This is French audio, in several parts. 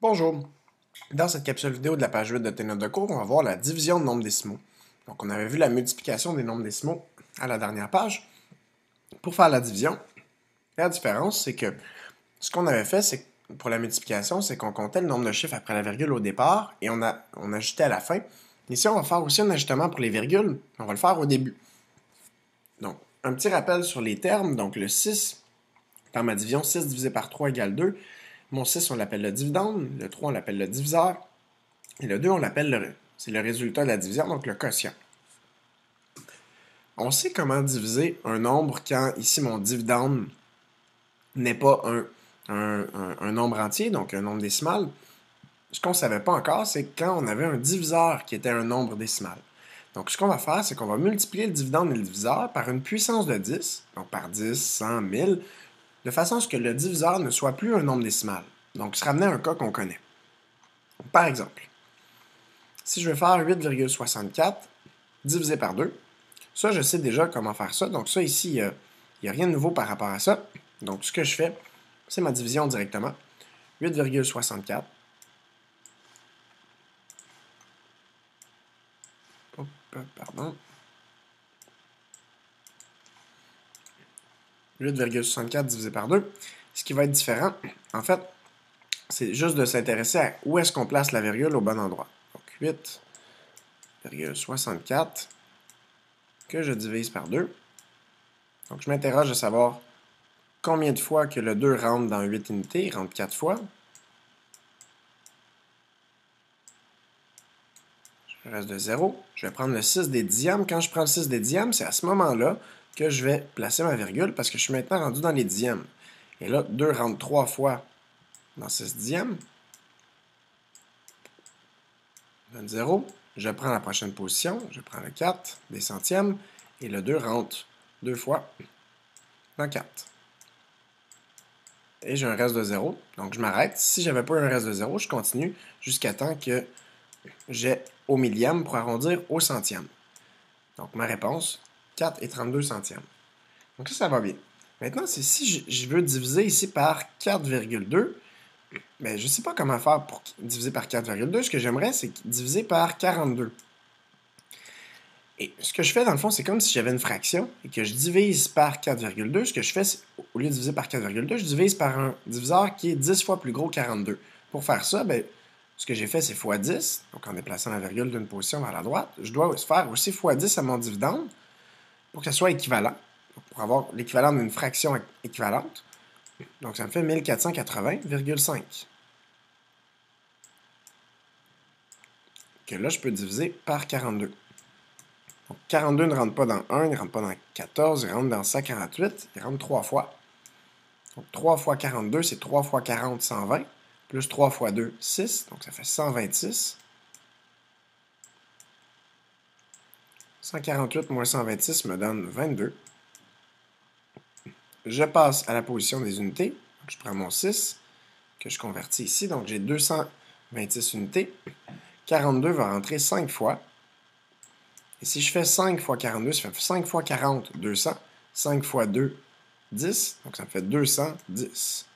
Bonjour! Dans cette capsule vidéo de la page 8 de tes notes de cours, on va voir la division de nombres décimaux. Donc, on avait vu la multiplication des nombres décimaux à la dernière page. Pour faire la division, la différence, c'est que ce qu'on avait fait, c'est pour la multiplication, c'est qu'on comptait le nombre de chiffres après la virgule au départ et on ajoutait à la fin. Ici, on va faire aussi un ajustement pour les virgules. On va le faire au début. Donc, un petit rappel sur les termes. Donc, le 6, dans ma division, 6 divisé par 3 égale 2. Mon 6, on l'appelle le dividende. Le 3, on l'appelle le diviseur. Et le 2, on l'appelle c'est le résultat de la division, donc le quotient. On sait comment diviser un nombre quand, ici, mon dividende n'est pas un nombre entier, donc un nombre décimal. Ce qu'on ne savait pas encore, c'est quand on avait un diviseur qui était un nombre décimal. Donc, ce qu'on va faire, c'est qu'on va multiplier le dividende et le diviseur par une puissance de 10, donc par 10, 100, 1000, de façon à ce que le diviseur ne soit plus un nombre décimal. Donc, se ramener à un cas qu'on connaît. Par exemple, si je veux faire 8,64 divisé par 2, ça, je sais déjà comment faire ça. Donc ça, ici, il n'y a rien de nouveau par rapport à ça. Donc, ce que je fais, c'est ma division directement. 8,64. Pardon. 8,64 divisé par 2. Ce qui va être différent, en fait, c'est juste de s'intéresser à où est-ce qu'on place la virgule au bon endroit. Donc, 8,64 que je divise par 2. Donc, je m'interroge de savoir combien de fois que le 2 rentre dans 8 unités. Il rentre 4 fois. Je reste de 0. Je vais prendre le 6 des dixièmes. Quand je prends le 6 des dixièmes, c'est à ce moment-là que je vais placer ma virgule parce que je suis maintenant rendu dans les dixièmes. Et là, 2 rentre 3 fois dans 6 dixièmes. Je donne 0. Je prends la prochaine position. Je prends le 4 des centièmes. Et le 2 rentre 2 fois dans 4. Et j'ai un reste de 0. Donc, je m'arrête. Si je n'avais pas un reste de 0, je continue jusqu'à temps que j'ai au millième pour arrondir au centième. Donc, ma réponse, 4 et 32 centièmes. Donc, ça va bien. Maintenant, c'est si je veux diviser ici par 4,2, mais je ne sais pas comment faire pour diviser par 4,2. Ce que j'aimerais, c'est diviser par 42. Et ce que je fais, dans le fond, c'est comme si j'avais une fraction et que je divise par 4,2. Ce que je fais, c'est, au lieu de diviser par 4,2, je divise par un diviseur qui est 10 fois plus gros que 42. Pour faire ça, ce que j'ai fait, c'est x 10. Donc, en déplaçant la virgule d'une position vers la droite, je dois faire aussi x 10 à mon dividende pour que ça soit équivalent. Donc, pour avoir l'équivalent d'une fraction équivalente. Donc, ça me fait 1480,5. Que là, je peux diviser par 42. Donc, 42 ne rentre pas dans 1, il ne rentre pas dans 14, il rentre dans 148, il rentre 3 fois. Donc, 3 fois 42, c'est 3 fois 40, 120, plus 3 fois 2, 6, donc ça fait 126. 148 moins 126 me donne 22. Je passe à la position des unités. Donc, je prends mon 6, que je convertis ici, donc j'ai 226 unités. 42 va rentrer 5 fois. Et si je fais 5 fois 42, ça fait 5 fois 40, 200. 5 fois 2, 10. Donc, ça me fait 210.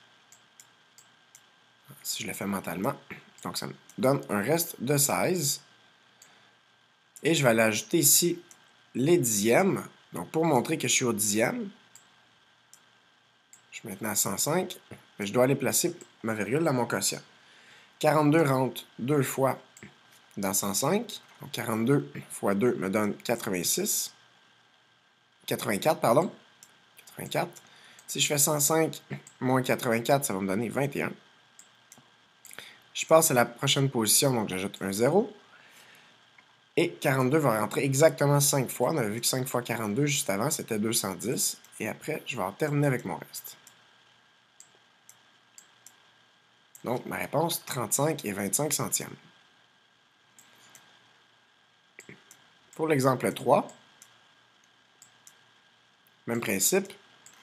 Si je le fais mentalement. Donc, ça me donne un reste de 16. Et je vais aller ajouter ici les dixièmes. Donc, pour montrer que je suis au dixième, je suis maintenant à 105. Mais je dois aller placer ma virgule dans mon quotient. 42 rentre 2 fois dans 105. Donc, 42 fois 2 me donne 86. 84, pardon. 84. Si je fais 105 moins 84, ça va me donner 21. Je passe à la prochaine position, donc j'ajoute un 0. Et 42 va rentrer exactement 5 fois. On avait vu que 5 fois 42 juste avant, c'était 210. Et après, je vais en terminer avec mon reste. Donc, ma réponse, 35 et 25 centièmes. Pour l'exemple 3, même principe,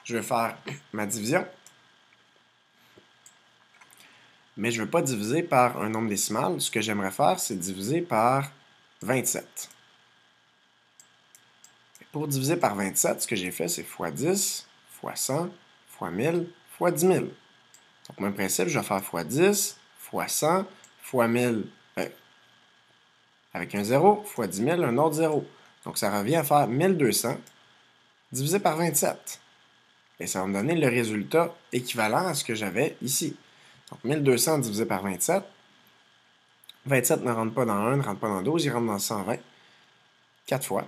je vais faire ma division, mais je ne veux pas diviser par un nombre décimal. Ce que j'aimerais faire, c'est diviser par 27. Pour diviser par 27, ce que j'ai fait, c'est x 10, x 100, x 1000, x 10 000. Donc, même principe, je vais faire x 10, fois 100, fois 1000, avec un 0, fois 10 000, un autre 0. Donc, ça revient à faire 1200 divisé par 27. Et ça va me donner le résultat équivalent à ce que j'avais ici. Donc, 1200 divisé par 27. 27 ne rentre pas dans 1, ne rentre pas dans 12, il rentre dans 120. 4 fois.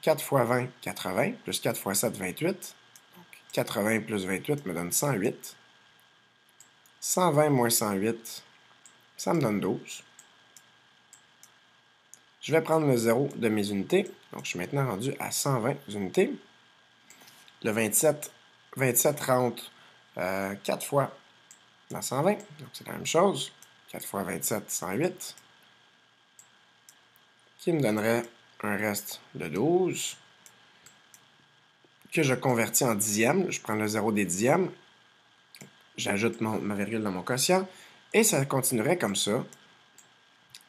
4 fois 20, 80, plus 4 fois 7, 28. Donc, 80 plus 28 me donne 108. 120 moins 108, ça me donne 12. Je vais prendre le 0 de mes unités. Donc, je suis maintenant rendu à 120 unités. Le 27 rentre 4 fois dans 120. Donc, c'est la même chose. 4 fois 27, 108. Qui me donnerait un reste de 12. Que je convertis en dixièmes. Je prends le 0 des dixièmes. J'ajoute ma virgule dans mon quotient. Et ça continuerait comme ça.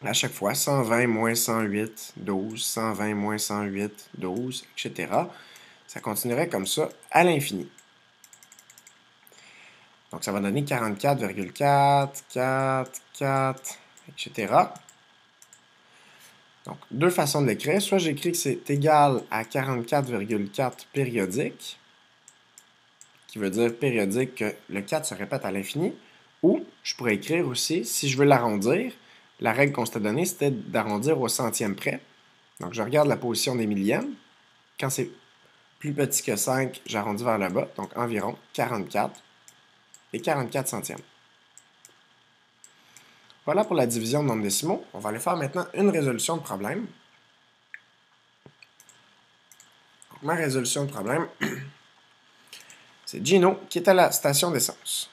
À chaque fois, 120 moins 108, 12, 120 moins 108, 12, etc. Ça continuerait comme ça à l'infini. Donc, ça va donner 44,4, 4, 4, etc. Donc, deux façons de l'écrire. Soit j'écris que c'est égal à 44,4 périodique, qui veut dire périodique que le 4 se répète à l'infini. Ou, je pourrais écrire aussi, si je veux l'arrondir, la règle qu'on s'était donnée, c'était d'arrondir au centième près. Donc, je regarde la position des millièmes. Quand c'est plus petit que 5, j'arrondis vers le bas. Donc, environ 44 et 44 centièmes. Voilà pour la division de nombres décimaux. On va aller faire maintenant une résolution de problème. Donc, ma résolution de problème, c'est Gino qui est à la station d'essence.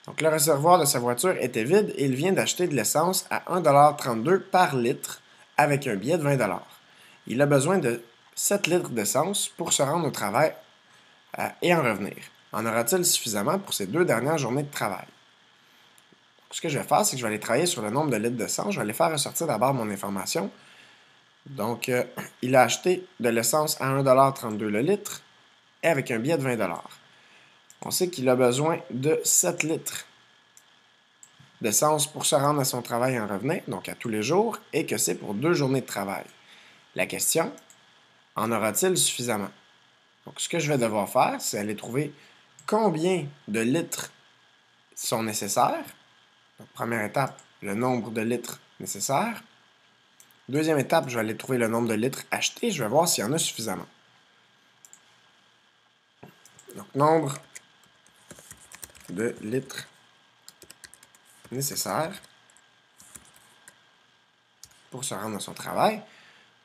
Donc, le réservoir de sa voiture était vide et il vient d'acheter de l'essence à 1,32 $ par litre avec un billet de 20 $. Il a besoin de 7 litres d'essence pour se rendre au travail et en revenir. En aura-t-il suffisamment pour ses 2 dernières journées de travail? Ce que je vais faire, c'est que je vais aller travailler sur le nombre de litres d'essence. Je vais aller faire ressortir d'abord mon information. Donc, il a acheté de l'essence à 1,32 $ le litre et avec un billet de 20 $. On sait qu'il a besoin de 7 litres d'essence pour se rendre à son travail et en revenir, donc à tous les jours, et que c'est pour 2 journées de travail. La question, en aura-t-il suffisamment? Donc, ce que je vais devoir faire, c'est aller trouver combien de litres sont nécessaires. Donc, première étape, le nombre de litres nécessaires. Deuxième étape, je vais aller trouver le nombre de litres achetés. Je vais voir s'il y en a suffisamment. Donc, nombre de litres nécessaires pour se rendre à son travail.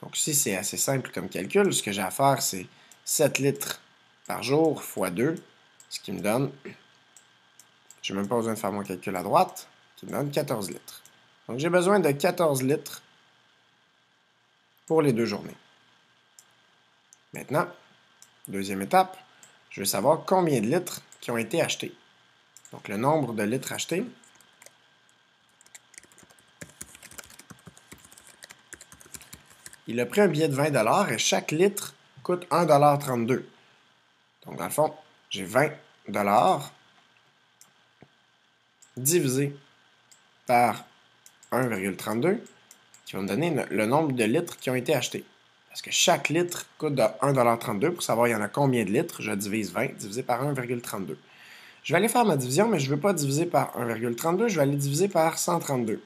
Donc, ici, c'est assez simple comme calcul. Ce que j'ai à faire, c'est 7 litres par jour fois 2, ce qui me donne, je n'ai même pas besoin de faire mon calcul à droite, qui me donne 14 litres. Donc, j'ai besoin de 14 litres pour les 2 journées. Maintenant, deuxième étape, je veux savoir combien de litres qui ont été achetés. Donc, le nombre de litres achetés. Il a pris un billet de 20 $ et chaque litre coûte 1,32 $. Donc, dans le fond, j'ai 20 $ divisé par 1,32 qui va me donner le nombre de litres qui ont été achetés. Parce que chaque litre coûte de 1,32 $. Pour savoir il y en a combien de litres, je divise 20 divisé par 1,32. Je vais aller faire ma division, mais je ne veux pas diviser par 1,32, je vais aller diviser par 132.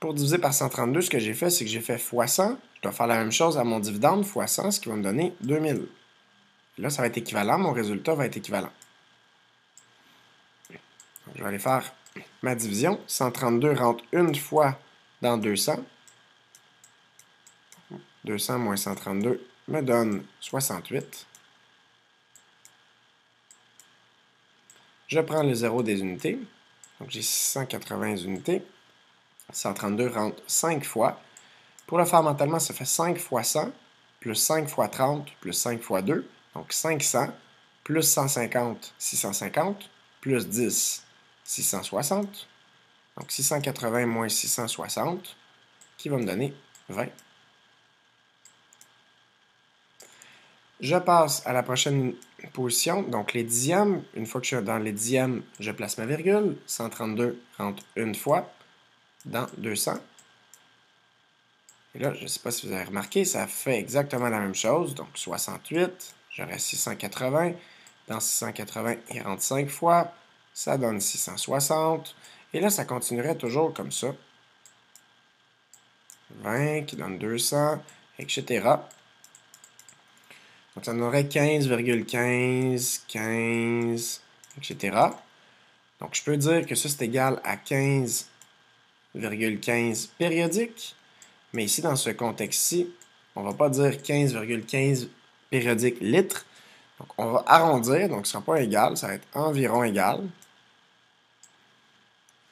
Pour diviser par 132, ce que j'ai fait, c'est que j'ai fait fois 100. Je dois faire la même chose à mon dividende fois 100, ce qui va me donner 2000. Là, ça va être équivalent, mon résultat va être équivalent. Donc, je vais aller faire ma division. 132 rentre une fois dans 200. 200 moins 132 me donne 68. Je prends le 0 des unités. Donc, j'ai 680 unités. 132 rentre 5 fois. Pour le faire mentalement, ça fait 5 fois 100, plus 5 fois 30, plus 5 fois 2. Donc, 500, plus 150, 650, plus 10, 660. Donc, 680 moins 660, qui va me donner 20. Je passe à la prochaine position. Donc, les dixièmes, une fois que je suis dans les dixièmes, je place ma virgule. 132 rentre une fois dans 200. Et là, je ne sais pas si vous avez remarqué, ça fait exactement la même chose. Donc, 68, j'aurai 680. Dans 680, il rentre 5 fois. Ça donne 660. Et là, ça continuerait toujours comme ça. 20 qui donne 200, etc. Donc, ça donnerait 15,15, 15, etc. Donc, je peux dire que ça, c'est égal à 15,15 périodique. Mais ici, dans ce contexte-ci, on ne va pas dire 15,15 périodique litres. Donc, on va arrondir. Donc, ce ne sera pas égal. Ça va être environ égal.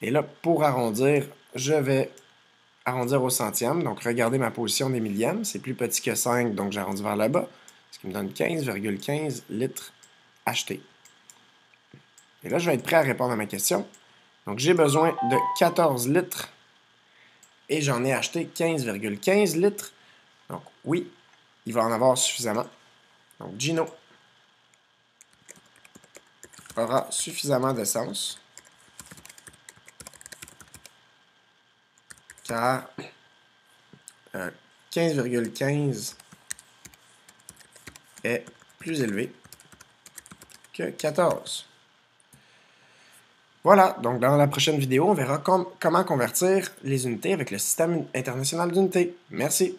Et là, pour arrondir, je vais arrondir au centième. Donc, regardez ma position des millièmes. C'est plus petit que 5, donc j'arrondis vers le bas. Ce qui me donne 15,15 litres achetés. Et là, je vais être prêt à répondre à ma question. Donc, j'ai besoin de 14 litres et j'en ai acheté 15,15 litres. Donc, oui, il va en avoir suffisamment. Donc, Gino aura suffisamment d'essence car 15,15 est plus élevé que 14. Voilà, donc dans la prochaine vidéo, on verra comment convertir les unités avec le système international d'unités. Merci.